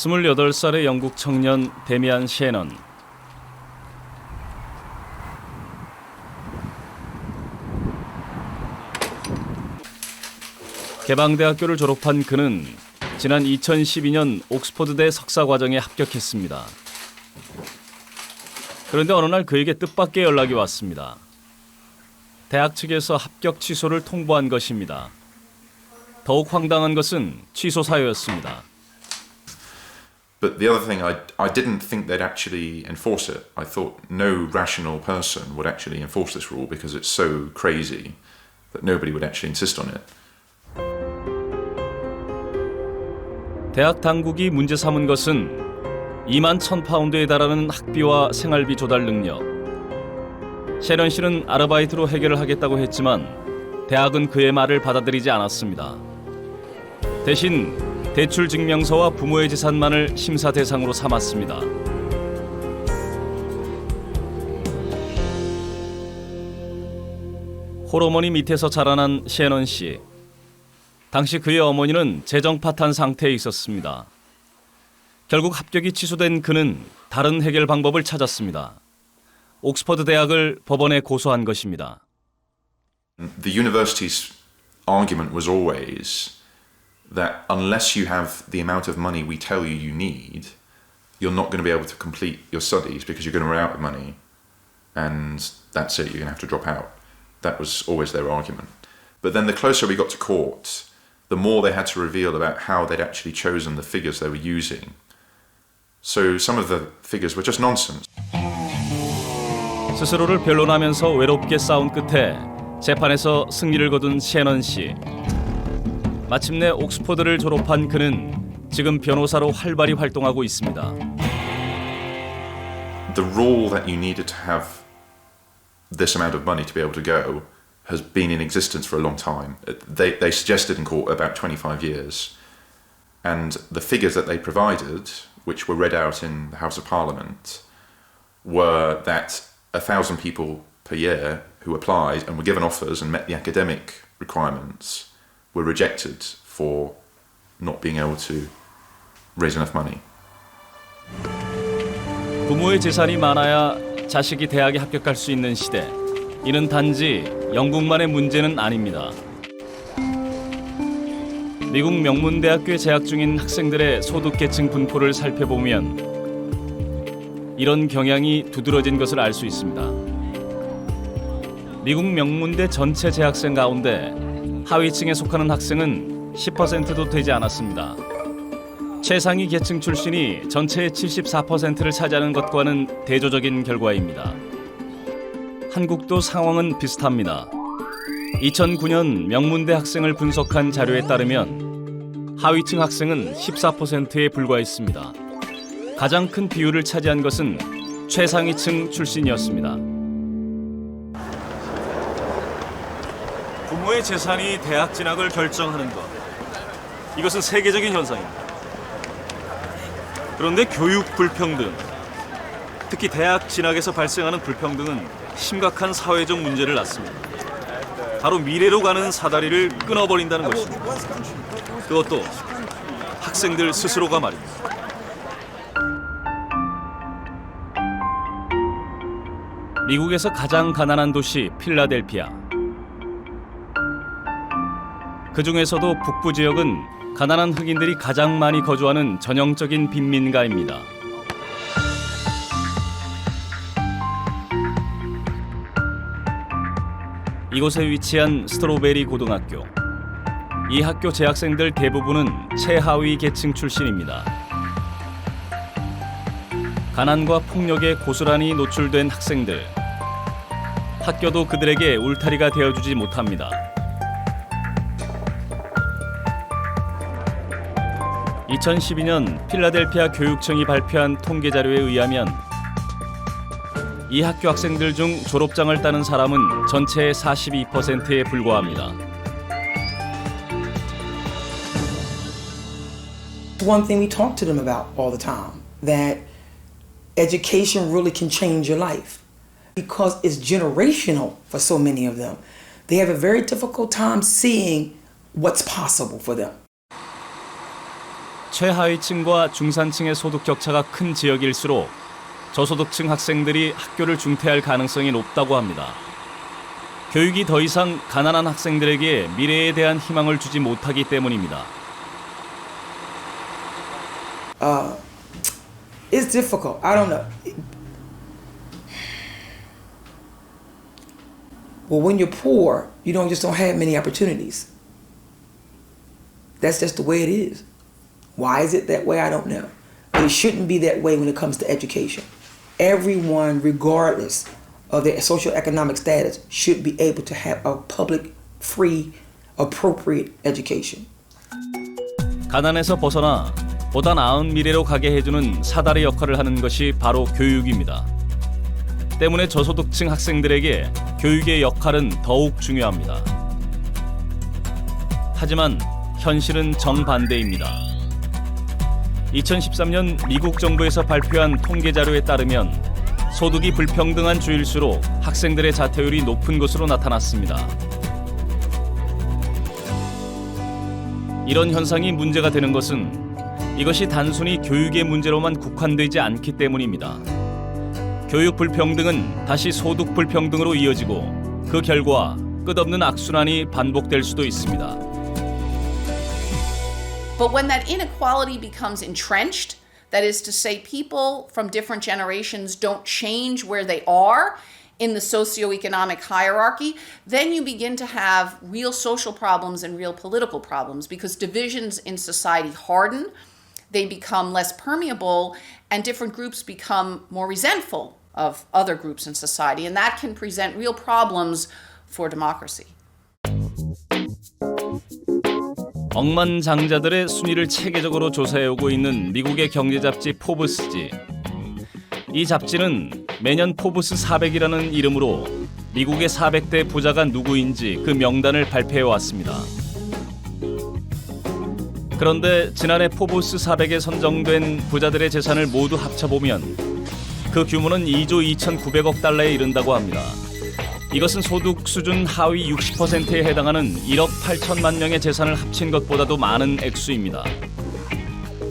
28살의 영국 청년 데미안 셰넌. 개방대학교를 졸업한 그는 지난 2012년 옥스퍼드대 석사과정에 합격했습니다. 그런데 어느 날 그에게 뜻밖의 연락이 왔습니다. 대학 측에서 합격 취소를 통보한 것입니다. 더욱 황당한 것은 취소 사유였습니다. But the other thing, I didn't think they'd actually enforce it. I thought no rational person would actually enforce this rule because it's so crazy that nobody would actually insist on it. 대학 당국이 문제 삼은 것은 2만 1,000파운드에 달하는 학비와 생활비 조달 능력. 셰넌 씨는 아르바이트로 해결을 하겠다고 했지만 대학은 그의 말을 받아들이지 않았습니다. 대신 대출 증명서와 부모의 재산만을 심사 대상으로 삼았습니다. 홀어머니 밑에서 자라난 셰넌 씨. 당시 그의 어머니는 재정 파탄 상태에 있었습니다. 결국 합격이 취소된 그는 다른 해결 방법을 찾았습니다. 옥스퍼드 대학을 법원에 고소한 것입니다. The university's argument was always that unless you have the amount of money we tell you you need, you're not going to be able to complete your studies because you're going to run out of money and that's it, you're going to have to drop out. That was always their argument. But then the closer we got to court, the more they had to reveal about how they'd actually chosen the figures they were using. So some of the figures were just nonsense. 스스로를 변론하면서 외롭게 싸운 끝에 재판에서 승리를 거둔 셰넌 씨. 마침내 옥스퍼드를 졸업한 그는 지금 변호사로 활발히 활동하고 있습니다. The rule that you needed to have this amount of money to be able to go has been in existence for a long time. They suggested in court about 25 years. And the figures that they provided, which were read out in the House of Parliament, were that 1,000 people per year who applied and were given offers and met the academic requirements were rejected for not being able to raise enough money. 부모의 재산이 많아야 자식이 대학에 합격할 수 있는 시대. 이는 단지 영국만의 문제는 아닙니다. 미국 명문대학교에 재학 중인 학생들의 소득계층 분포를 살펴보면 이런 경향이 두드러진 것을 알 수 있습니다. 미국 명문대 전체 재학생 가운데 하위층에 속하는 학생은 10%도 되지 않았습니다. 최상위 계층 출신이 전체의 74%를 차지하는 것과는 대조적인 결과입니다. 한국도 상황은 비슷합니다. 2009년 명문대 학생을 분석한 자료에 따르면 하위층 학생은 14%에 불과했습니다. 가장 큰 비율을 차지한 것은 최상위층 출신이었습니다. 부모의 재산이 대학 진학을 결정하는 것. 이것은 세계적인 현상입니다. 그런데 교육 불평등, 특히 대학 진학에서 발생하는 불평등은 심각한 사회적 문제를 낳습니다. 바로 미래로 가는 사다리를 끊어버린다는 것입니다. 그것도 학생들 스스로가 말입니다. 미국에서 가장 가난한 도시 필라델피아. 그 중에서도 북부 지역은 가난한 흑인들이 가장 많이 거주하는 전형적인 빈민가입니다. 이곳에 위치한 스트로베리 고등학교. 이 학교 재학생들 대부분은 최하위 계층 출신입니다. 가난과 폭력에 고스란히 노출된 학생들. 학교도 그들에게 울타리가 되어주지 못합니다. 2012년 필라델피아 교육청이 발표한 통계 자료에 의하면 이 학교 학생들 중 졸업장을 따는 사람은 전체의 42%에 불과합니다. One thing we talk to them about all the time, that education really can change your life because it's generational for so many of them. They have a very difficult time seeing what's possible for them. 최하위층과 중산층의 소득 격차가 큰 지역일수록 저소득층 학생들이 학교를 중퇴할 가능성이 높다고 합니다. 교육이 더 이상 가난한 학생들에게 미래에 대한 희망을 주지 못하기 때문입니다. It's difficult. I don't know. Well, when you're poor, you don't have many opportunities. That's just the way it is. Why is it that way? I don't know. But it shouldn't be that way when it comes to education. Everyone, regardless of their socioeconomic status, should be able to have a public, free, appropriate education. 가난에서 벗어나 보다 나은 미래로 가게 해주는 사다리 역할을 하는 것이 바로 교육입니다. 때문에 저소득층 학생들에게 교육의 역할은 더욱 중요합니다. 하지만 현실은 정반대입니다. 2013년 미국 정부에서 발표한 통계 자료에 따르면 소득이 불평등한 주일수록 학생들의 자퇴율이 높은 것으로 나타났습니다. 이런 현상이 문제가 되는 것은 이것이 단순히 교육의 문제로만 국한되지 않기 때문입니다. 교육 불평등은 다시 소득 불평등으로 이어지고 그 결과 끝없는 악순환이 반복될 수도 있습니다. But when that inequality becomes entrenched, that is to say, people from different generations don't change where they are in the socioeconomic hierarchy, then you begin to have real social problems and real political problems because divisions in society harden, they become less permeable, and different groups become more resentful of other groups in society, and that can present real problems for democracy. 억만장자들의 순위를 체계적으로 조사해오고 있는 미국의 경제 잡지 포브스지. 이 잡지는 매년 포브스 400이라는 이름으로 미국의 400대 부자가 누구인지 그 명단을 발표해왔습니다. 그런데 지난해 포브스 400에 선정된 부자들의 재산을 모두 합쳐보면 그 규모는 2조 2,900억 달러에 이른다고 합니다. 이것은 소득 수준 하위 60%에 해당하는 1억 8천만 명의 재산을 합친 것보다도 많은 액수입니다.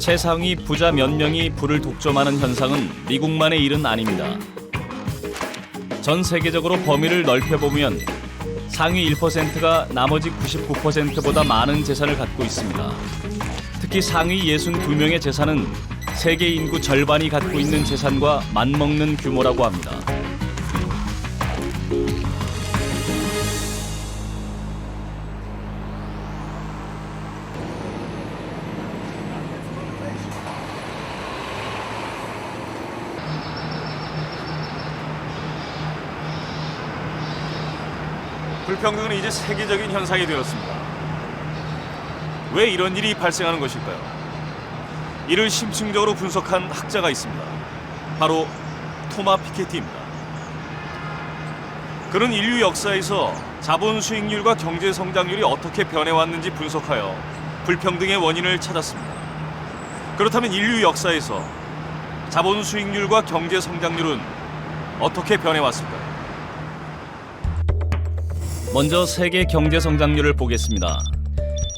최상위 부자 몇 명이 부를 독점하는 현상은 미국만의 일은 아닙니다. 전 세계적으로 범위를 넓혀보면 상위 1%가 나머지 99%보다 많은 재산을 갖고 있습니다. 특히 상위 62명의 재산은 세계 인구 절반이 갖고 있는 재산과 맞먹는 규모라고 합니다. 불평등은 이제 세계적인 현상이 되었습니다. 왜 이런 일이 발생하는 것일까요? 이를 심층적으로 분석한 학자가 있습니다. 바로 토마 피케티입니다. 그는 인류 역사에서 자본 수익률과 경제 성장률이 어떻게 변해왔는지 분석하여 불평등의 원인을 찾았습니다. 그렇다면 인류 역사에서 자본 수익률과 경제 성장률은 어떻게 변해왔을까요? 먼저 세계 경제 성장률을 보겠습니다.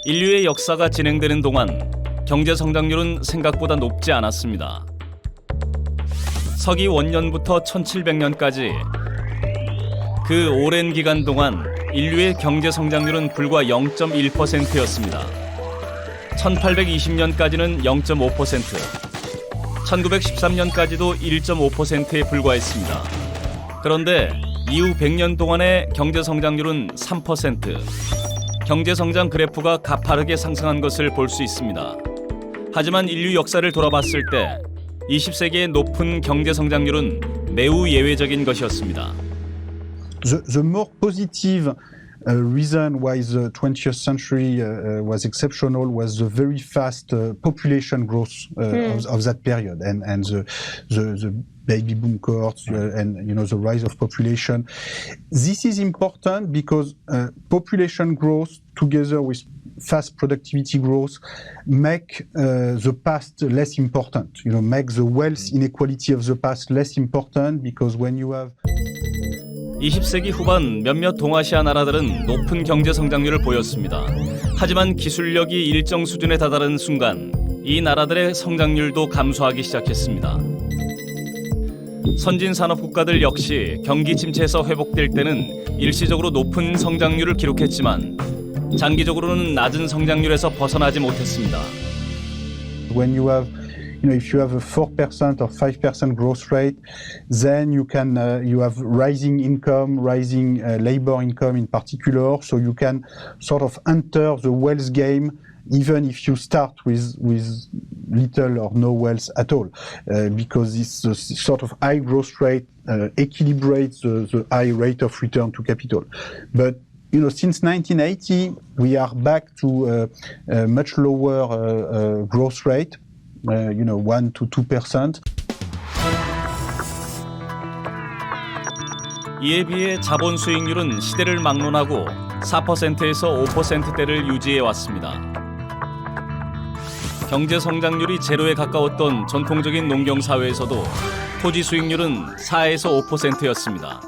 인류의 역사가 진행되는 동안 경제 성장률은 생각보다 높지 않았습니다. 서기 원년부터 1700년까지 그 오랜 기간 동안 인류의 경제 성장률은 불과 0.1%였습니다. 1820년까지는 0.5%, 1913년까지도 1.5%에 불과했습니다. 그런데 이후 100년 동안의 경제 성장률은 3%, 경제 성장 그래프가 가파르게 상승한 것을 볼 수 있습니다. 하지만 인류 역사를 돌아봤을 때 20세기의 높은 경제 성장률은 매우 예외적인 것이었습니다. The more positive reason why the 20th century was exceptional was the very fast population growth of that period and the baby boom cohorts and the rise of population. This is important because population growth together with fast productivity growth make the past less important. Make the wealth inequality of the past less important because when you have 20세기 후반 몇몇 동아시아 나라들은 높은 경제 성장률을 보였습니다. 하지만 기술력이 일정 수준에 다다른 순간 이 나라들의 성장률도 감소하기 시작했습니다. 선진 산업 국가들 역시 경기 침체에서 회복될 때는 일시적으로 높은 성장률을 기록했지만 장기적으로는 낮은 성장률에서 벗어나지 못했습니다. When you have, if you have a 4% or 5% growth rate, then you have rising income, rising labor income in particular, so you can sort of enter the wealth game even if you start with little or no wealth at all, because this sort of high growth rate equilibrates the high rate of return to capital. But since 1980, we are back to a much lower growth rate, 1 to 2%. 이에 비해 자본 수익률은 시대를 막론하고 4%에서 5%대를 유지해 왔습니다. 경제 성장률이 제로에 가까웠던 전통적인 농경 사회에서도 토지 수익률은 4에서 5%였습니다.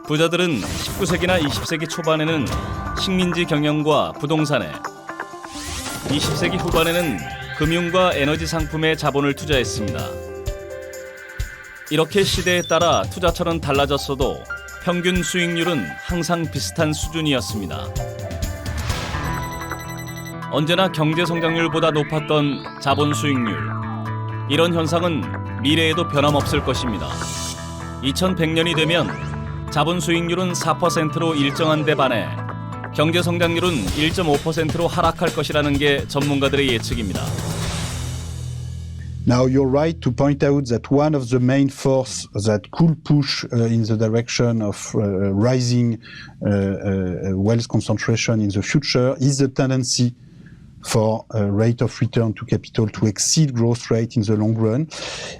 부자들은 19세기나 20세기 초반에는 식민지 경영과 부동산에, 20세기 후반에는 금융과 에너지 상품에 자본을 투자했습니다. 이렇게 시대에 따라 투자처는 달라졌어도 평균 수익률은 항상 비슷한 수준이었습니다. 언제나 경제 성장률보다 높았던 자본 수익률. 이런 현상은 미래에도 변함없을 것입니다. 2100년이 되면 자본 수익률은 4%로 일정한 데 반해 경제 성장률은 1.5%로 하락할 것이라는 게 전문가들의 예측입니다. Now, you're right to point out that one of the main forces that could push in the direction of rising wealth concentration in the future is the tendency for rate of return to capital to exceed growth rate in the long run.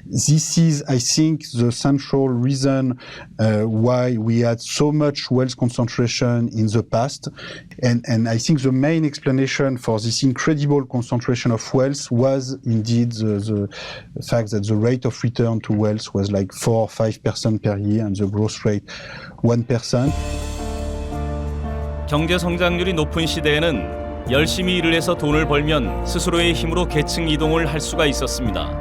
This is, I think, the central reason why we had so much wealth concentration in the past. And I think the main explanation for this incredible concentration of wealth was indeed the fact that the rate of return to wealth was like 4 or 5% per year and the growth rate 1%. 경제 성장률이 높은 시대에는 열심히 일을 해서 돈을 벌면 스스로의 힘으로 계층 이동을 할 수가 있었습니다.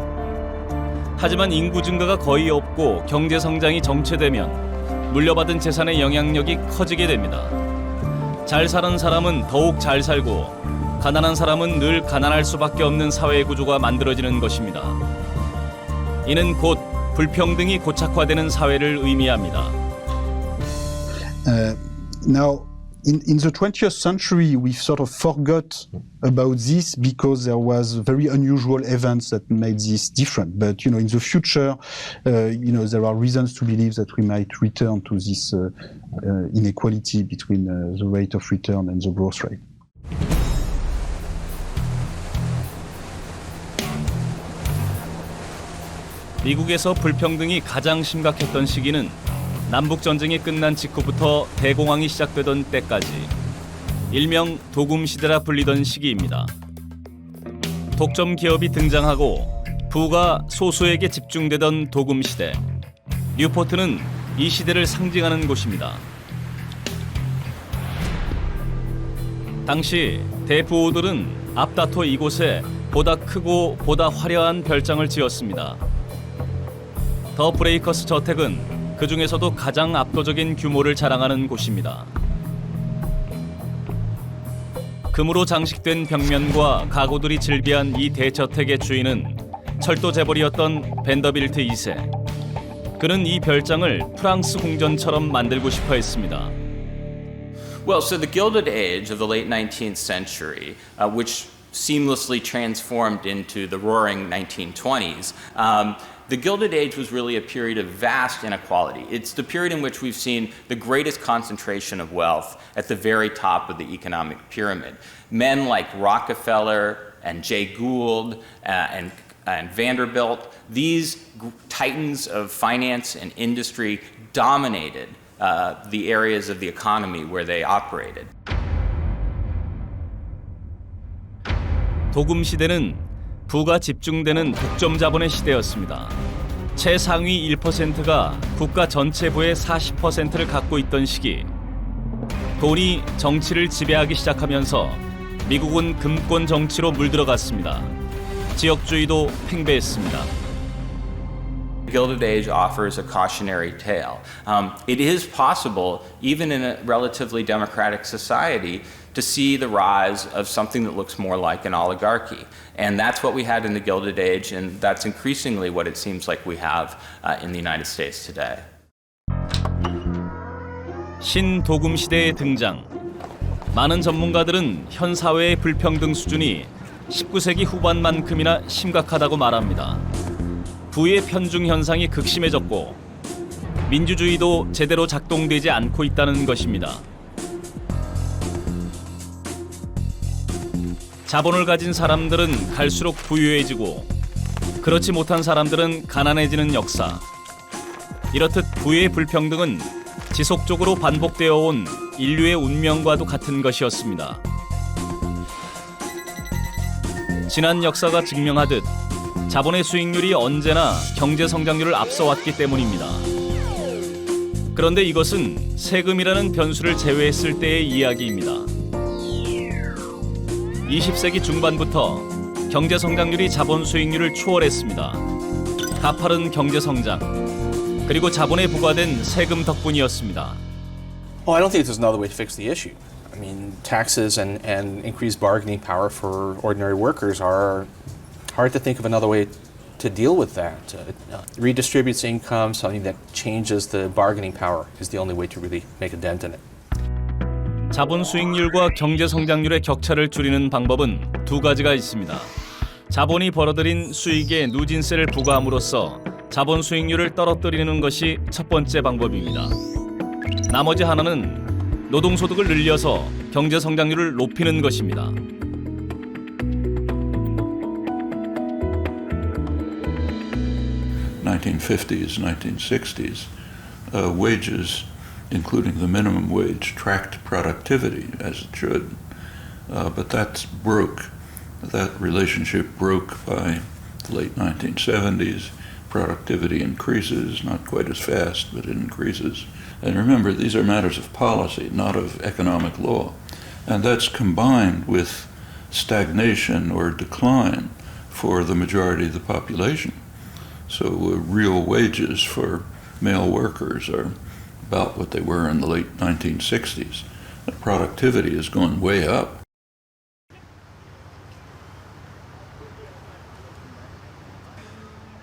하지만 인구 증가가 거의 없고 경제 성장이 정체되면 물려받은 재산의 영향력이 커지게 됩니다. 잘 사는 사람은 더욱 잘 살고 가난한 사람은 늘 가난할 수밖에 없는 사회 구조가 만들어지는 것입니다. 이는 곧 불평등이 고착화되는 사회를 의미합니다. Now, in the 20th century, we sort of forgot about this because there was very unusual events that made this different. But, in the future, there are reasons to believe that we might return to this inequality between the rate of return and the growth rate. 미국에서 불평등이 가장 심각했던 시기는 남북전쟁이 끝난 직후부터 대공황이 시작되던 때까지 일명 도금시대라 불리던 시기입니다. 독점 기업이 등장하고 부가 소수에게 집중되던 도금시대. 뉴포트는 이 시대를 상징하는 곳입니다. 당시 대부호들은 앞다퉈 이곳에 보다 크고 보다 화려한 별장을 지었습니다. 더 브레이커스 저택은 그 중에서도 가장 압도적인 규모를 자랑하는 곳입니다. 금으로 장식된 벽면과 가구들이 즐비한 이 대저택의 주인은 철도 재벌이었던 벤더빌트 2세. 그는 이 별장을 프랑스 궁전처럼 만들고 싶어 했습니다. Well, so the Gilded Age of the late 19th century, which seamlessly transformed into the roaring 1920s, the Gilded Age was really a period of vast inequality. It's the period in which we've seen the greatest concentration of wealth at the very top of the economic pyramid. Men like Rockefeller and Jay Gould and Vanderbilt, these titans of finance and industry dominated the areas of the economy where they operated. 도금 시대는 부가 집중되는 독점 자본의 시대였습니다. 최상위 1%가 국가 전체 부의 40%를 갖고 있던 시기. 돈이 정치를 지배하기 시작하면서 미국은 금권 정치로 물들어갔습니다. 지역주의도 팽배했습니다. The Gilded Age offers a cautionary tale. It is possible, even in a relatively democratic society, to see the rise of something that looks more like an oligarchy. And that's what we had in the Gilded Age, and that's increasingly what it seems like we have in the United States today. 신도금 시대의 등장. 많은 전문가들은 현 사회의 불평등 수준이 19세기 후반만큼이나 심각하다고 말합니다. 부의 편중 현상이 극심해졌고 민주주의도 제대로 작동되지 않고 있다는 것입니다. 자본을 가진 사람들은 갈수록 부유해지고 그렇지 못한 사람들은 가난해지는 역사. 이렇듯 부의 불평등은 지속적으로 반복되어 온 인류의 운명과도 같은 것이었습니다. 지난 역사가 증명하듯 자본의 수익률이 언제나 경제 성장률을 앞서왔기 때문입니다. 그런데 이것은 세금이라는 변수를 제외했을 때의 이야기입니다. 20세기 중반부터 경제 성장률이 자본 수익률을 초월했습니다. 가파른 경제 성장, 그리고 자본에 부과된 세금 덕분이었습니다. Well, I don't think there's another way to fix the issue. I mean, taxes and increased bargaining power for ordinary workers are hard to think of another way to deal with that. Redistributes income, something that changes the bargaining power is the only way to really make a dent in it. 자본 수익률과 경제 성장률의 격차를 줄이는 방법은 두 가지가 있습니다. 자본이 벌어들인 수익에 누진세를 부과함으로써 자본 수익률을 떨어뜨리는 것이 첫 번째 방법입니다. 나머지 하나는 노동소득을 늘려서 경제 성장률을 높이는 것입니다. (1950s, 1960s) wages, including the minimum wage, tracked productivity as it should, but that's broke. That relationship broke by the late 1970s. Productivity increases, not quite as fast, but it increases. And remember, these are matters of policy, not of economic law. And that's combined with stagnation or decline for the majority of the population. So real wages for male workers are about what they were in the late 1960s. Productivity has gone way up.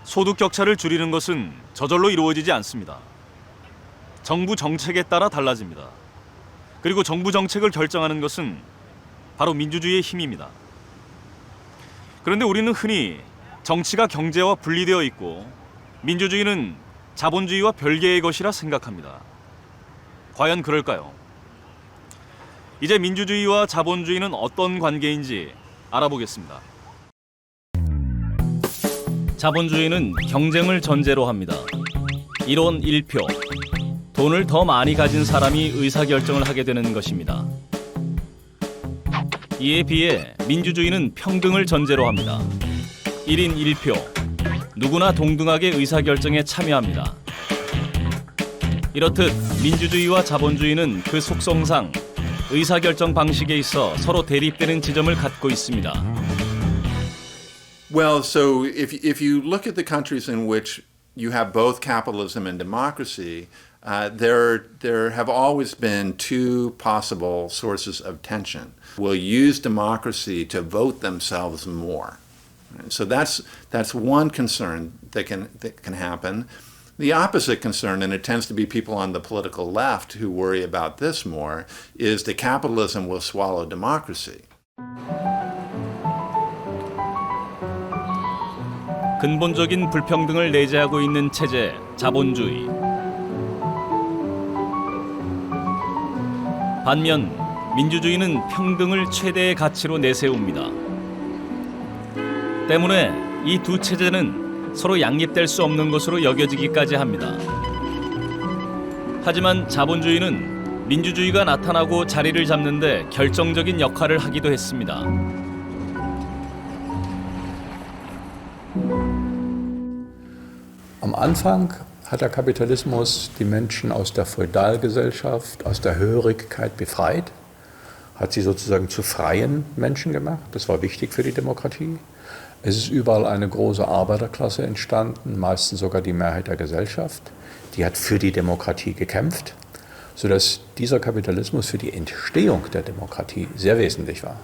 소득 격차를 줄이는 것은 저절로 이루어지지 않습니다. 정부 정책에 따라 달라집니다. 그리고 정부 정책을 결정하는 것은 바로 민주주의의 힘입니다. 그런데 우리는 흔히 정치가 경제와 분리되어 있고 민주주의는 자본주의와 별개의 것이라 생각합니다. 과연 그럴까요? 이제 민주주의와 자본주의는 어떤 관계인지 알아보겠습니다. 자본주의는 경쟁을 전제로 합니다. 1원 1표. 돈을 더 많이 가진 사람이 의사결정을 하게 되는 것입니다. 이에 비해 민주주의는 평등을 전제로 합니다. 1인 1표. 누구나 동등하게 의사결정에 참여합니다. 이렇듯 민주주의와 자본주의는 그 속성상 의사결정 방식에 있어 서로 대립되는 지점을 갖고 있습니다. Well, so if you look at the countries in which you have both capitalism and democracy, there have always been two possible sources of tension. Will use democracy to vote themselves more. So that's one concern that can happen. The opposite concern, and it tends to be people on the political left who worry about this more, is that capitalism will swallow democracy. 근본적인 불평등을 내재하고 있는 체제, 자본주의. 반면 민주주의는 평등을 최대의 가치로 내세웁니다. 때문에 이 두 체제는 서로 양립될 수 없는 것으로 여겨지기까지 합니다. 하지만 자본주의는 민주주의가 나타나고 자리를 잡는 데 결정적인 역할을 하기도 했습니다. Am Anfang hat der Kapitalismus die Menschen aus der Feudalgesellschaft, aus der Hörigkeit befreit, hat sie sozusagen zu freien Menschen gemacht. Das war wichtig für die Demokratie. Es ist überall eine große Arbeiterklasse entstanden, meistens sogar die Mehrheit der Gesellschaft. Die hat für die Demokratie gekämpft, sodass dieser Kapitalismus für die Entstehung der Demokratie sehr wesentlich war.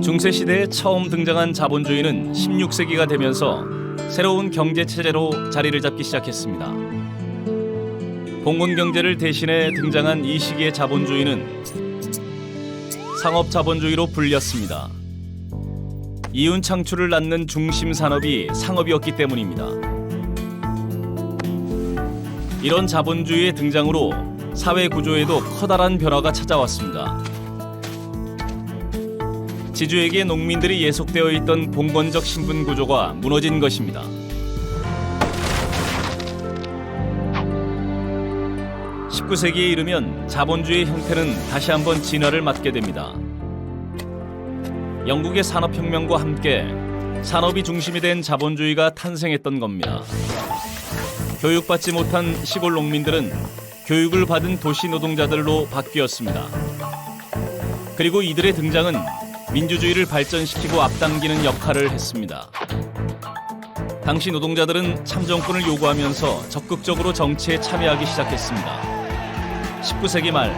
중세 시대에 처음 등장한 자본주의는 16세기가 되면서 새로운 경제 체제로 자리를 잡기 시작했습니다. 봉건 경제를 대신해 등장한 이 시기의 자본주의는 상업 자본주의로 불렸습니다. 이윤 창출을 낳는 중심 산업이 상업이었기 때문입니다. 이런 자본주의의 등장으로 사회 구조에도 커다란 변화가 찾아왔습니다. 지주에게 농민들이 예속되어 있던 봉건적 신분 구조가 무너진 것입니다. 19세기에 이르면 자본주의 형태는 다시 한번 진화를 맞게 됩니다. 영국의 산업혁명과 함께 산업이 중심이 된 자본주의가 탄생했던 겁니다. 교육받지 못한 시골 농민들은 교육을 받은 도시 노동자들로 바뀌었습니다. 그리고 이들의 등장은 민주주의를 발전시키고 앞당기는 역할을 했습니다. 당시 노동자들은 참정권을 요구하면서 적극적으로 정치에 참여하기 시작했습니다. 19세기 말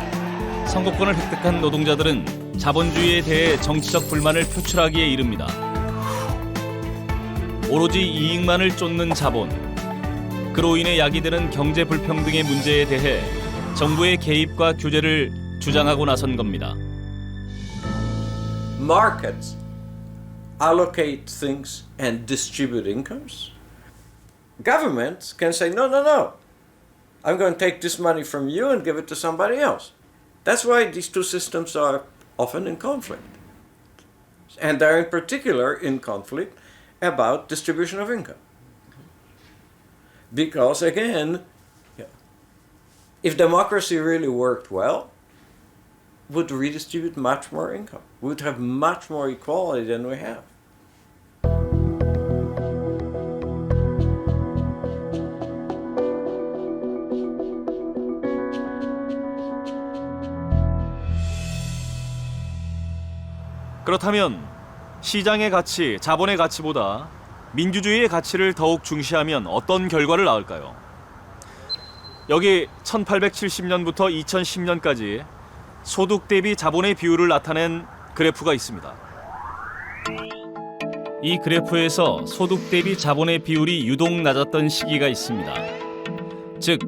선거권을 획득한 노동자들은 자본주의에 대해 정치적 불만을 표출하기에 이릅니다. 오로지 이익만을 쫓는 자본, 그로 인해 야기되는 경제 불평등의 문제에 대해 정부의 개입과 규제를 주장하고 나선 겁니다. Markets allocate things and distribute incomes. Governments can say, no, no, no. I'm going to take this money from you and give it to somebody else. That's why these two systems are often in conflict. And they're in particular in conflict about distribution of income. Because again, if democracy really worked well, would redistribute much more income. We would have much more equality than we have. 그렇다면 시장의 가치, 자본의 가치보다 민주주의의 가치를 더욱 중시하면 어떤 결과를 낳을까요? 여기 1870년부터 2010년까지 소득 대비 자본의 비율을 나타낸 그래프가 있습니다. 이 그래프에서 소득 대비 자본의 비율이 유독 낮았던 시기가 있습니다. 즉,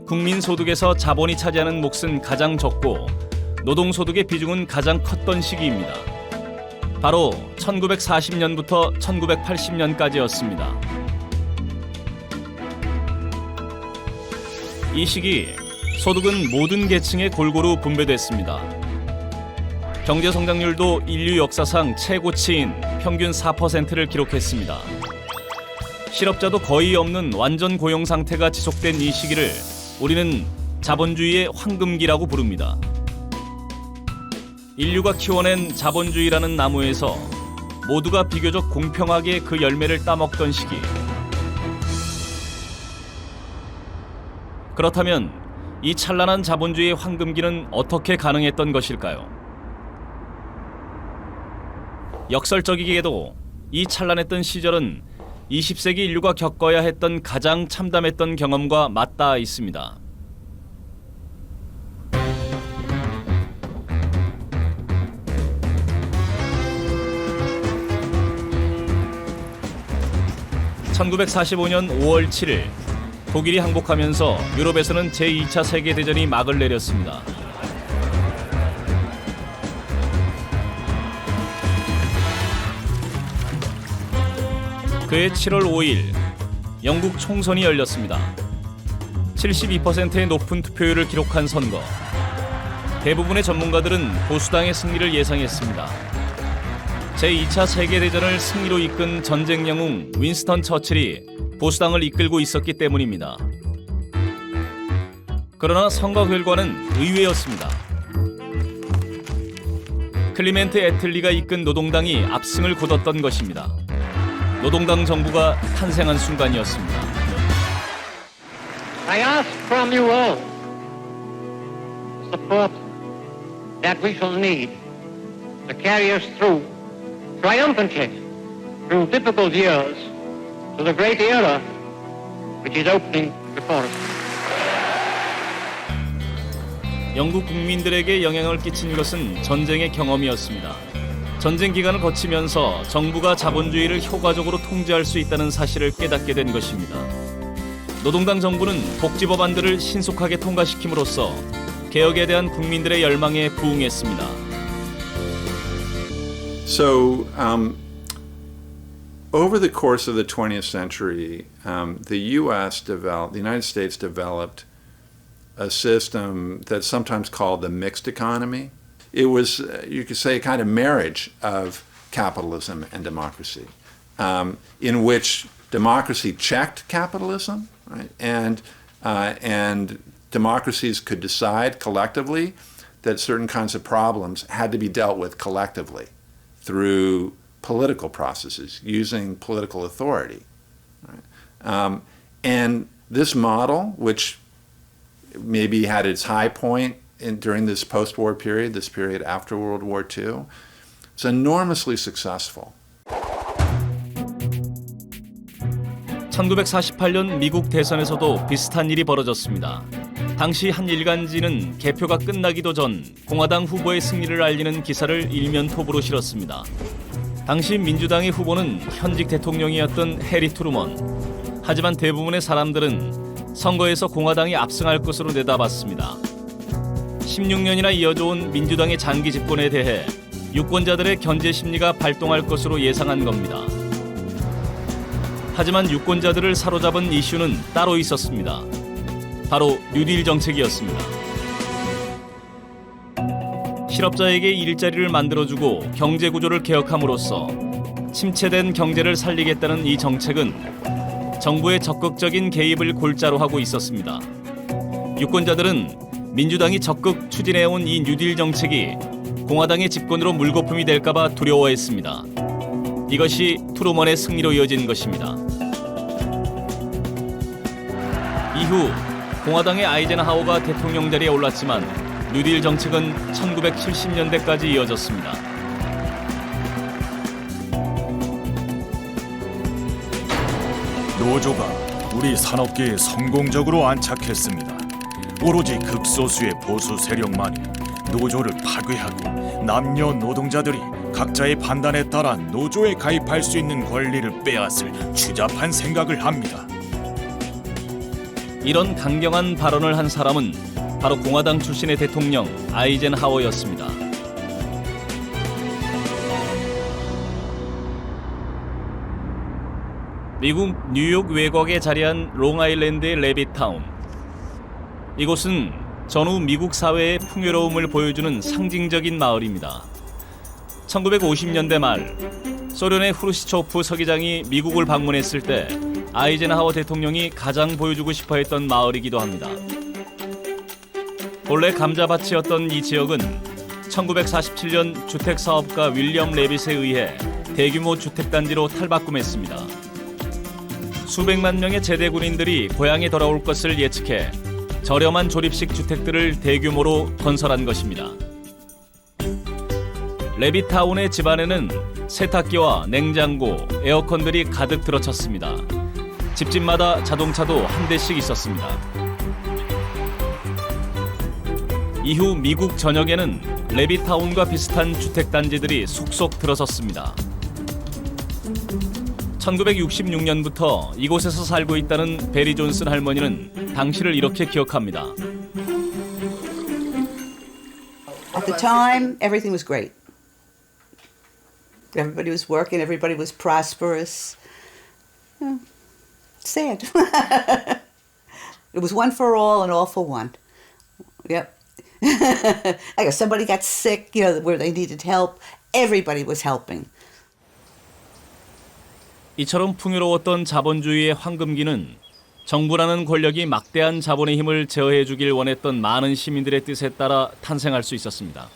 국민 소득에서 자본이 차지하는 몫은 가장 적고 노동소득의 비중은 가장 컸던 시기입니다. 바로 1940년부터 1980년까지였습니다. 이 시기 소득은 모든 계층에 골고루 분배됐습니다. 경제 성장률도 인류 역사상 최고치인 평균 4%를 기록했습니다. 실업자도 거의 없는 완전 고용 상태가 지속된 이 시기를 우리는 자본주의의 황금기라고 부릅니다. 인류가 키워낸 자본주의라는 나무에서 모두가 비교적 공평하게 그 열매를 따먹던 시기. 그렇다면 이 찬란한 자본주의의 황금기는 어떻게 가능했던 것일까요? 역설적이게도 이 찬란했던 시절은 20세기 인류가 겪어야 했던 가장 참담했던 경험과 맞닿아 있습니다. (1945년 5월 7일) 독일이 항복하면서 유럽에서는 제2차 세계대전이 막을 내렸습니다. 그해 7월 5일 영국 총선이 열렸습니다. 72%의 높은 투표율을 기록한 선거. 대부분의 전문가들은 보수당의 승리를 예상했습니다. 제2차 세계대전을 승리로 이끈 전쟁 영웅 윈스턴 처칠이 보수당을 이끌고 있었기 때문입니다. 그러나 선거 결과는 의외였습니다. 클리멘트 애틀리가 이끈 노동당이 압승을 거뒀던 것입니다. 노동당 정부가 탄생한 순간이었습니다. I ask from you all support that we shall need to carry us through triumphantly through difficult years to the great era which is opening before us. 영국 국민들에게 영향을 끼친 것은 전쟁의 경험이었습니다. 전쟁 기간을 거치면서 정부가 자본주의를 효과적으로 통제할 수 있다는 사실을 깨닫게 된 것입니다. 노동당 정부는 복지법안들을 신속하게 통과시킴으로써 개혁에 대한 국민들의 열망에 부응했습니다. So, over the course of the 20th century, the United States developed a system that's sometimes called the mixed economy. It was, you could say, a kind of marriage of capitalism and democracy, in which democracy checked capitalism, right? And democracies could decide collectively that certain kinds of problems had to be dealt with collectively through political processes, using political authority. Right? And this model, which maybe had its high point during this post-war period, this period after World War II, it's enormously successful. 1948년 미국 대선에서도 비슷한 일이 벌어졌습니다. 당시 한 일간지는 개표가 끝나기도 전 공화당 후보의 승리를 알리는 기사를 일면 톱으로 실었습니다. 당시 민주당의 후보는 현직 대통령이었던 해리 트루먼. 하지만 대부분의 사람들은 선거에서 공화당이 압승할 것으로 내다봤습니다. 16년이나 이어져온 민주당의 장기 집권에 대해 유권자들의 견제 심리가 발동할 것으로 예상한 겁니다. 하지만 유권자들을 사로잡은 이슈는 따로 있었습니다. 바로 뉴딜 정책이었습니다. 실업자에게 일자리를 만들어주고 경제 구조를 개혁함으로써 침체된 경제를 살리겠다는 이 정책은 정부의 적극적인 개입을 골자로 하고 있었습니다. 유권자들은 민주당이 적극 추진해온 이 뉴딜 정책이 공화당의 집권으로 물거품이 될까봐 두려워했습니다. 이것이 트루먼의 승리로 이어진 것입니다. 이후 공화당의 아이젠하워가 대통령 자리에 올랐지만 뉴딜 정책은 1970년대까지 이어졌습니다. 노조가 우리 산업계에 성공적으로 안착했습니다. 오로지 극소수의 보수 세력만이 노조를 파괴하고 남녀 노동자들이 각자의 판단에 따라 노조에 가입할 수 있는 권리를 빼앗을 추잡한 생각을 합니다. 이런 강경한 발언을 한 사람은 바로 공화당 출신의 대통령 아이젠하워였습니다. 미국 뉴욕 외곽에 자리한 롱아일랜드의 레빗타운. 이곳은 전후 미국 사회의 풍요로움을 보여주는 상징적인 마을입니다. 1950년대 말 소련의 후르시초프 서기장이 미국을 방문했을 때 아이젠하워 대통령이 가장 보여주고 싶어했던 마을이기도 합니다. 본래 감자밭이었던 이 지역은 1947년 주택사업가 윌리엄 레빗에 의해 대규모 주택단지로 탈바꿈했습니다. 수백만 명의 제대 군인들이 고향에 돌아올 것을 예측해 저렴한 조립식 주택들을 대규모로 건설한 것입니다. 레빗타운의 집안에는 세탁기와 냉장고, 에어컨들이 가득 들어찼습니다. 집집마다 자동차도 한 대씩 있었습니다. 이후 미국 전역에는 레빗타운과 비슷한 주택단지들이 속속 들어섰습니다. 1966년부터 이곳에서 살고 있다는 베리 존슨 할머니는 당시를 이렇게 기억합니다. At the time, everything was great. Everybody was working, everybody was prosperous. Sad. It was one for all and all for one. Yep. I guess somebody got sick, where they needed help. Everybody was helping. 이처럼 풍요로웠던 자본주의의 황금기는 정부라는 권력이 막대한 자본의 힘을 제어해 주길 원했던 많은 시민들의 뜻에 따라 탄생할 수 있었습니다.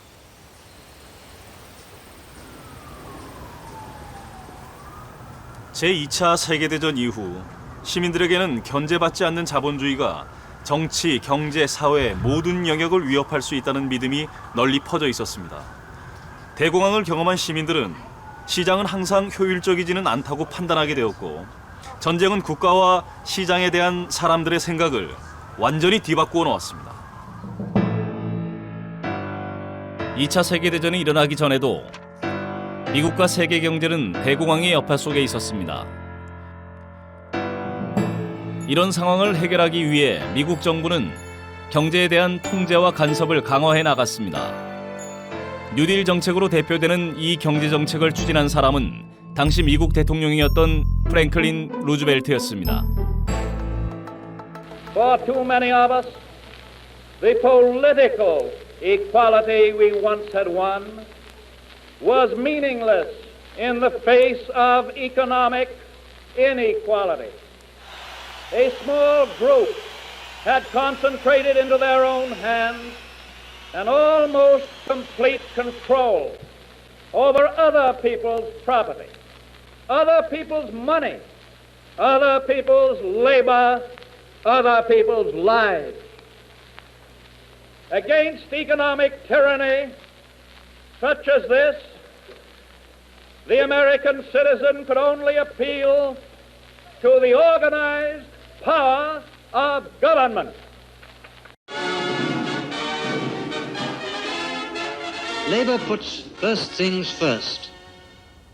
제2차 세계대전 이후 시민들에게는 견제받지 않는 자본주의가 정치, 경제, 사회 모든 영역을 위협할 수 있다는 믿음이 널리 퍼져 있었습니다. 대공황을 경험한 시민들은 시장은 항상 효율적이지는 않다고 판단하게 되었고, 전쟁은 국가와 시장에 대한 사람들의 생각을 완전히 뒤바꾸어 놓았습니다. 2차 세계대전이 일어나기 전에도 미국과 세계 경제는 대공황의 여파 속에 있었습니다. 이런 상황을 해결하기 위해 미국 정부는 경제에 대한 통제와 간섭을 강화해 나갔습니다. 뉴딜 정책으로 대표되는 이 경제 정책을 추진한 사람은 당시 미국 대통령이었던 프랭클린 루즈벨트였습니다. For too many of us, the political equality we once had won was meaningless in the face of economic inequality. A small group had concentrated into their own hands an almost complete control over other people's property, other people's money, other people's labor, other people's lives. Against economic tyranny such as this, the American citizen could only appeal to the organized power of government. Labour puts first things first.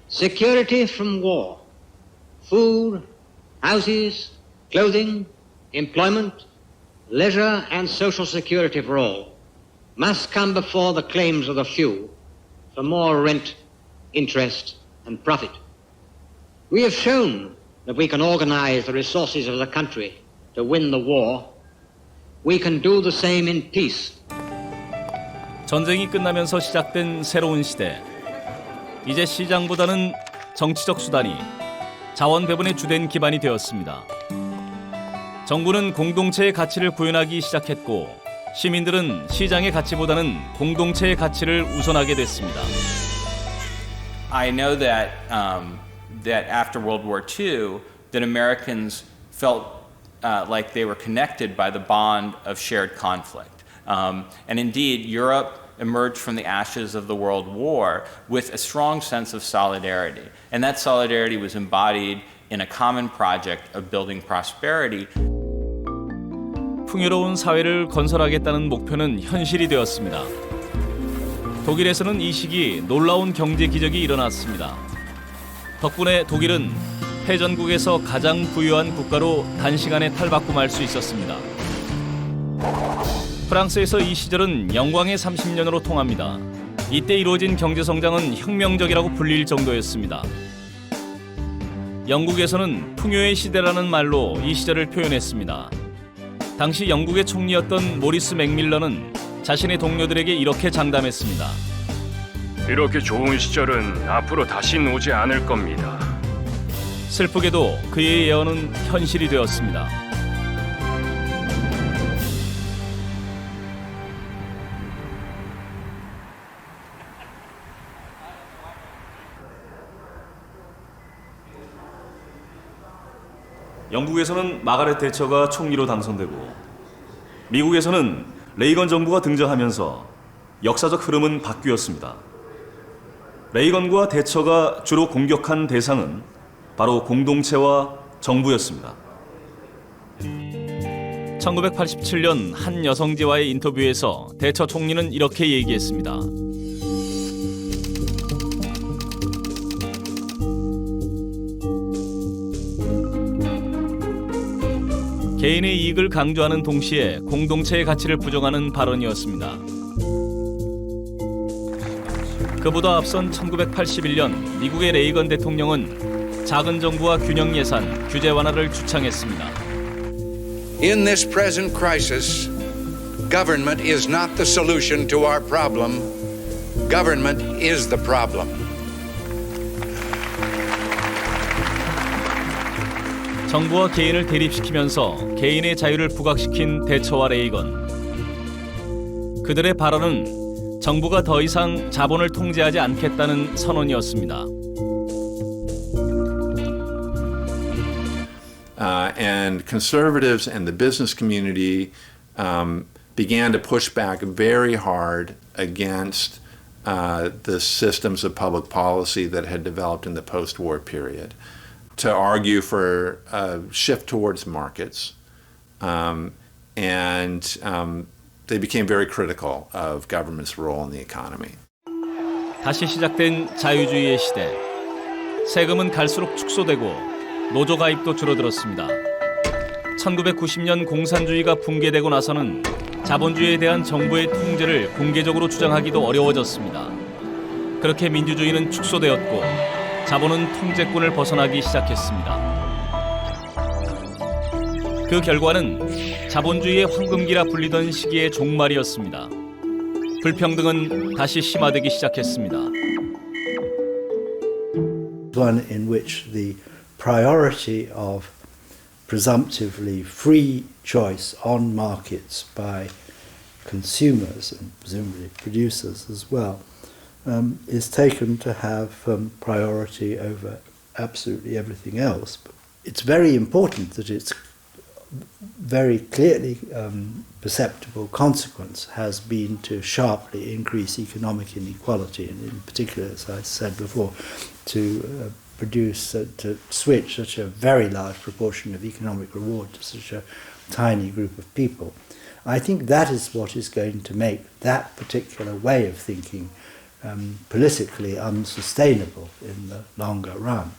Security from war. Food, houses, clothing, employment, leisure and social security for all must come before the claims of the few for more rent, interest and profit. We have shown that we can organize the resources of the country to win the war. We can do the same in peace. 전쟁이 끝나면서 시작된 새로운 시대. 이제 시장보다는 정치적 수단이 자원 배분의 주된 기반이 되었습니다. 정부는 공동체의 가치를 구현하기 시작했고, 시민들은 시장의 가치보다는 공동체의 가치를 우선하게 됐습니다. I know that that after World War II, that Americans felt like they were connected by the bond of shared conflict. And indeed, Europe emerged from the ashes of the World War with a strong sense of solidarity. And that solidarity was embodied in a common project of building prosperity. 풍요로운 사회를 건설하겠다는 목표는 현실이 되었습니다. 독일에서는 이 시기 놀라운 경제 기적이 일어났습니다. 덕분에 독일은 패전국에서 가장 부유한 국가로 단시간에 탈바꿈할 수 있었습니다. 프랑스에서 이 시절은 영광의 30년으로 통합니다. 이때 이루어진 경제성장은 혁명적이라고 불릴 정도였습니다. 영국에서는 풍요의 시대라는 말로 이 시절을 표현했습니다. 당시 영국의 총리였던 모리스 맥밀런은 자신의 동료들에게 이렇게 장담했습니다. 이렇게 좋은 시절은 앞으로 다시는 오지 않을 겁니다. 슬프게도 그의 예언은 현실이 되었습니다. 영국에서는 마가렛 대처가 총리로 당선되고, 미국에서는 레이건 정부가 등장하면서 역사적 흐름은 바뀌었습니다. 레이건과 대처가 주로 공격한 대상은 바로 공동체와 정부였습니다. 1987년 한 여성지와의 인터뷰에서 대처 총리는 이렇게 얘기했습니다. 개인의 이익을 강조하는 동시에 공동체의 가치를 부정하는 발언이었습니다. 그보다 앞선 1981년 미국의 레이건 대통령은 작은 정부와 균형 예산, 규제 완화를 주창했습니다. In this present crisis, government is not the solution to our problem. Government is the problem. 정부와 개인을 대립시키면서 개인의 자유를 부각시킨 대처와 레이건. 그들의 발언은 정부가 더 이상 자본을 통제하지 않겠다는 선언이었습니다. And conservatives and the business community began to push back very hard against the systems of public policy that had developed in the post-war period, to argue for a shift towards markets. They became very critical of government's role in the economy. 다시 시작된 자유주의의 시대. 세금은 갈수록 축소되고 노조 가입도 줄어들었습니다. 1990년 공산주의가 붕괴되고 나서는 자본주의에 대한 정부의 통제를 공개적으로 주장하기도 어려워졌습니다. 그렇게 민주주의는 축소되었고 자본은 통제권을 벗어나기 시작했습니다. 그 결과는 자본주의의 황금기라 불리던 시기의 종말이었습니다. 불평등은 다시 심화되기 시작했습니다. One in which the priority of presumptively free choice on markets by consumers and presumably producers as well is taken to have priority over absolutely everything else. But it's very important that it's very clearly perceptible consequence has been to sharply increase economic inequality, and in particular, as I said before, to to switch such a very large proportion of economic reward to such a tiny group of people. I think that is what is going to make that particular way of thinking politically unsustainable in the longer run.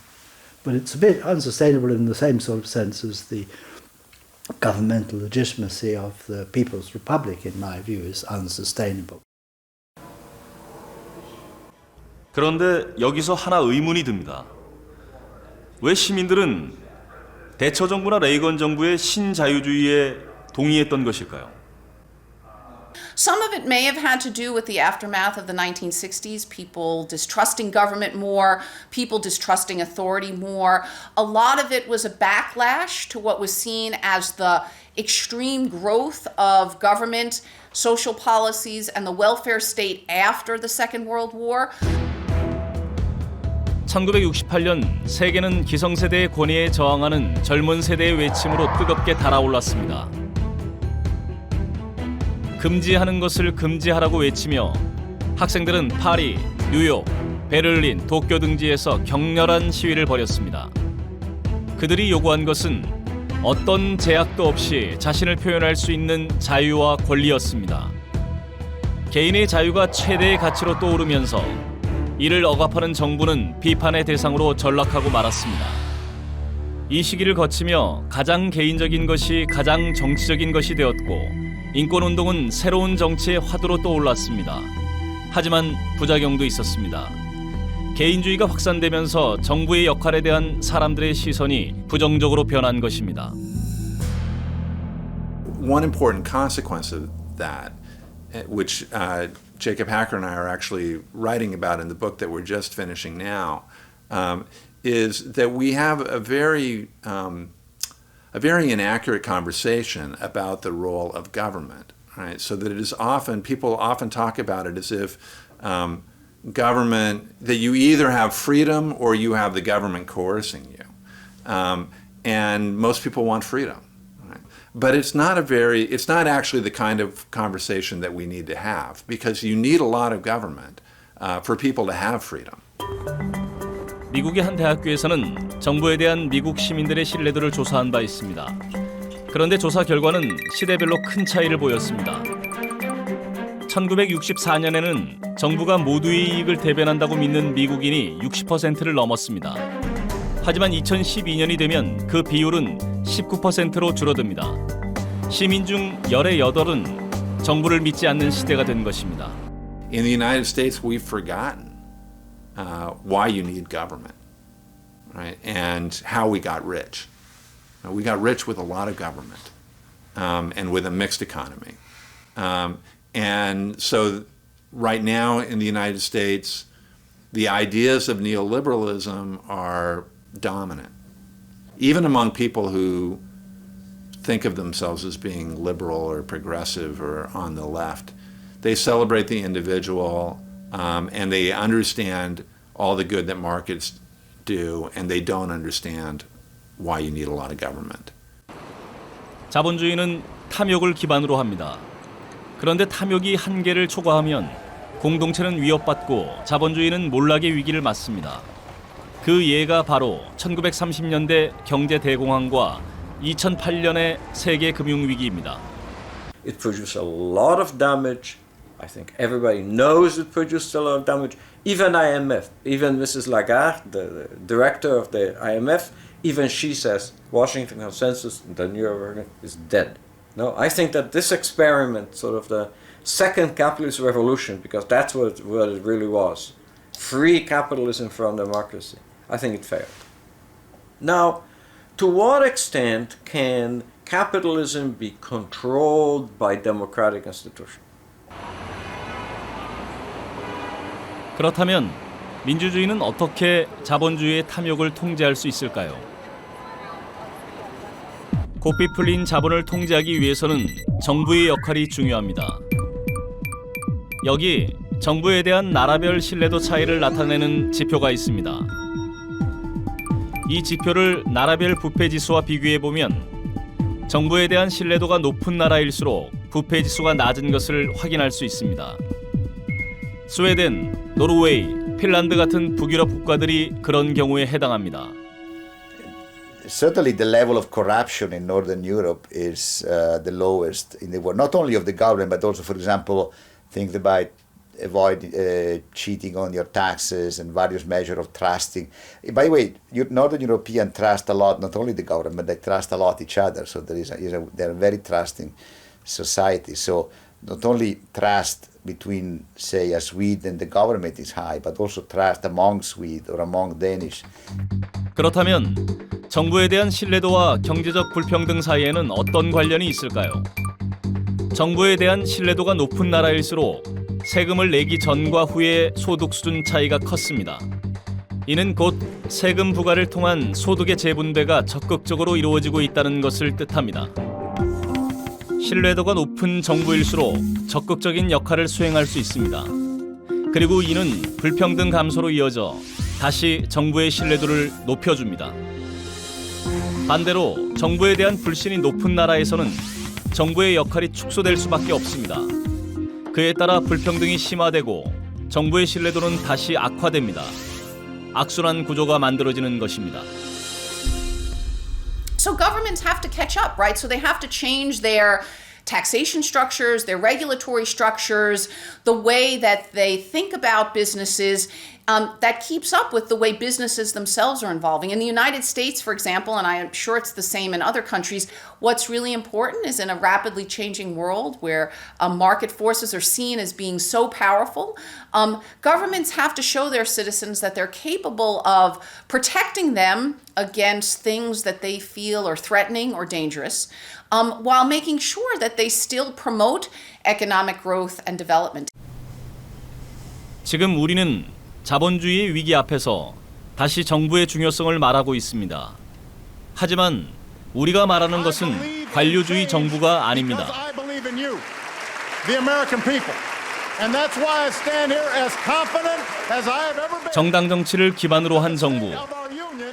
But it's a bit unsustainable in the same sort of sense as the governmental legitimacy of the People's Republic, in my view, is unsustainable. 그런데 여기서 하나 의문이 듭니다. 왜 시민들은 대처 정부나 레이건 정부의 신자유주의에 동의했던 것일까요? Some of it may have had to do with the aftermath of the 1960s, people distrusting government more, people distrusting authority more. A lot of it was a backlash to what was seen as the extreme growth of government, social policies, and the welfare state after the Second World War. 1968년 세계는 기성세대의 권위에 저항하는 젊은 세대의 외침으로 뜨겁게 달아올랐습니다. 금지하는 것을 금지하라고 외치며 학생들은 파리, 뉴욕, 베를린, 도쿄 등지에서 격렬한 시위를 벌였습니다. 그들이 요구한 것은 어떤 제약도 없이 자신을 표현할 수 있는 자유와 권리였습니다. 개인의 자유가 최대의 가치로 떠오르면서 이를 억압하는 정부는 비판의 대상으로 전락하고 말았습니다. 이 시기를 거치며 가장 개인적인 것이 가장 정치적인 것이 되었고 인권운동은 새로운 정치의 화두로 떠올랐습니다. 하지만 부작용도 있었습니다. 개인주의가 확산되면서 정부의 역할에 대한 사람들의 시선이 부정적으로 변한 것입니다. One important consequence of that, which Jacob Hacker and I are actually writing about in the book that we're just finishing now, is that we have a very inaccurate conversation about the role of government, right? So that it is people often talk about it as if government, that you either have freedom or you have the government coercing you. And most people want freedom. But it's not actually the kind of conversation that we need to have, because you need a lot of government for people to have freedom. 미국의 한 대학교에서는 정부에 대한 미국 시민들의 신뢰도를 조사한 바 있습니다. 그런데 조사 결과는 시대별로 큰 차이를 보였습니다. 1964년에는 정부가 모두의 이익을 대변한다고 믿는 미국인이 60%를 넘었습니다. 하지만 2012년이 되면 그 비율은 19%로 줄어듭니다. 시민 중 10의 8은 정부를 믿지 않는 시대가 된 것입니다. In the United States, we've forgotten why you need government, right? And how we got rich. We got rich with a lot of government and with a mixed economy. And so right now in the United States, the ideas of neoliberalism are dominant, even among people who think of themselves as being liberal or progressive or on the left. They celebrate the individual and they understand all the good that markets do, and they don't understand why you need a lot of government. 자본주의는 탐욕을 기반으로 합니다. 그런데 탐욕이 한계를 초과하면 공동체는 위협받고 자본주의는 몰락의 위기를 맞습니다. 그 예가 바로 1930년대 경제 대공황과 2008년의 세계 금융위기입니다. It produced a lot of damage. I think everybody knows it produced a lot of damage. Even IMF, even Mrs. Lagarde, the director of the IMF, even she says Washington Consensus, the New York is dead. No, I think that this experiment, sort of the second capitalist revolution, because that's what it really was, free capitalism from democracy, I think it failed. Now, to what extent can capitalism be controlled by democratic institutions? 그렇다면 민주주의는 어떻게 자본주의의 탐욕을 통제할 수 있을까요? 고삐 풀린 자본을 통제하기 위해서는 정부의 역할이 중요합니다. 여기 정부에 대한 나라별 신뢰도 차이를 나타내는 지표가 있습니다. 이 지표를 나라별 부패지수와 비교해보면 정부에 대한 신뢰도가 높은 나라일수록 부패지수가 낮은 것을 확인할 수 있습니다. 스웨덴, 노르웨이, 핀란드 같은 북유럽 국가들이 그런 경우에 해당합니다. Certainly the level of corruption in Northern Europe is the lowest in the world, not only of the government, but also, for example, things about avoid cheating on your taxes and various measures of trusting. By the way, Northern Europeans trust a lot, not only the government, they trust a lot each other. So they're a very trusting society. So not only trust between, say, a Swede and the government is high, but also trust among Swedes or among Danish. 그렇다면 정부에 대한 신뢰도와 경제적 불평등 사이에는 어떤 관련이 있을까요? 정부에 대한 신뢰도가 높은 나라일수록 세금을 내기 전과 후의 소득 수준 차이가 컸습니다. 이는 곧 세금 부과를 통한 소득의 재분배가 적극적으로 이루어지고 있다는 것을 뜻합니다. 신뢰도가 높은 정부일수록 적극적인 역할을 수행할 수 있습니다. 그리고 이는 불평등 감소로 이어져 다시 정부의 신뢰도를 높여줍니다. 반대로 정부에 대한 불신이 높은 나라에서는 정부의 역할이 축소될 수밖에 없습니다. 그에 따라 불평등이 심화되고 정부의 신뢰도는 다시 악화됩니다. 악순환 구조가 만들어지는 것입니다. So governments have to catch up, right? So they have to change their taxation structures, their regulatory structures, the way that they think about businesses, that keeps up with the way businesses themselves are evolving. In the United States, for example, and I'm sure it's the same in other countries, what's really important is in a rapidly changing world where market forces are seen as being so powerful, governments have to show their citizens that they're capable of protecting them against things that they feel are threatening or dangerous, while making sure that they still promote economic growth and development. 지금 우리는 자본주의의 위기 앞에서 다시 정부의 중요성을 말하고 있습니다. 하지만 우리가 말하는 것은 관료주의 정부가 아닙니다. 정당 정치를 기반으로 한 정부,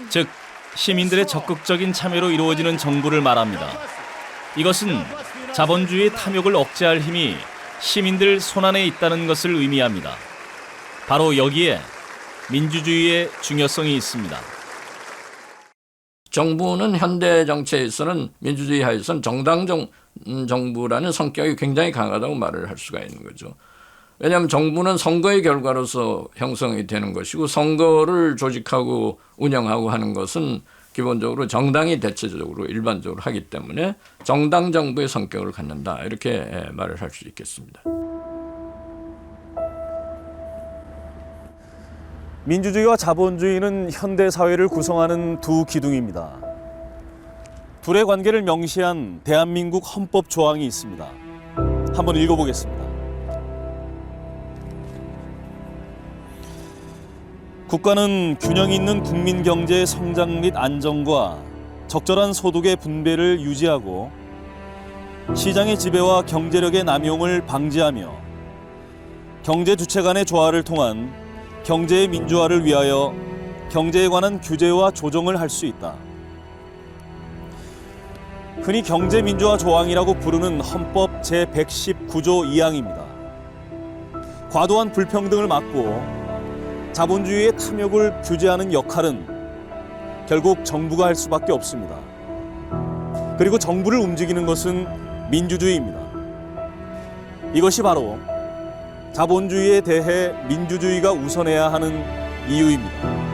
즉 시민들의 적극적인 참여로 이루어지는 정부를 말합니다. 이것은 자본주의의 탐욕을 억제할 힘이 시민들 손안에 있다는 것을 의미합니다. 바로 여기에 민주주의의 중요성이 있습니다. 정부는 현대 정치에서는 민주주의 하에서는 정당 정부라는 성격이 굉장히 강하다고 말을 할 수가 있는 거죠. 왜냐하면 정부는 선거의 결과로서 형성이 되는 것이고 선거를 조직하고 운영하고 하는 것은 기본적으로 정당이 대체적으로 일반적으로 하기 때문에 정당 정부의 성격을 갖는다 이렇게 말을 할 수 있겠습니다. 민주주의와 자본주의는 현대 사회를 구성하는 두 기둥입니다. 둘의 관계를 명시한 대한민국 헌법 조항이 있습니다. 한번 읽어보겠습니다. 국가는 균형 있는 국민 경제의 성장 및 안정과 적절한 소득의 분배를 유지하고 시장의 지배와 경제력의 남용을 방지하며 경제 주체 간의 조화를 통한 경제의 민주화를 위하여 경제에 관한 규제와 조정을 할 수 있다. 흔히 경제민주화 조항이라고 부르는 헌법 제119조 2항입니다. 과도한 불평등을 막고 자본주의의 탐욕을 규제하는 역할은 결국 정부가 할 수밖에 없습니다. 그리고 정부를 움직이는 것은 민주주의입니다. 이것이 바로 자본주의에 대해 민주주의가 우선해야 하는 이유입니다.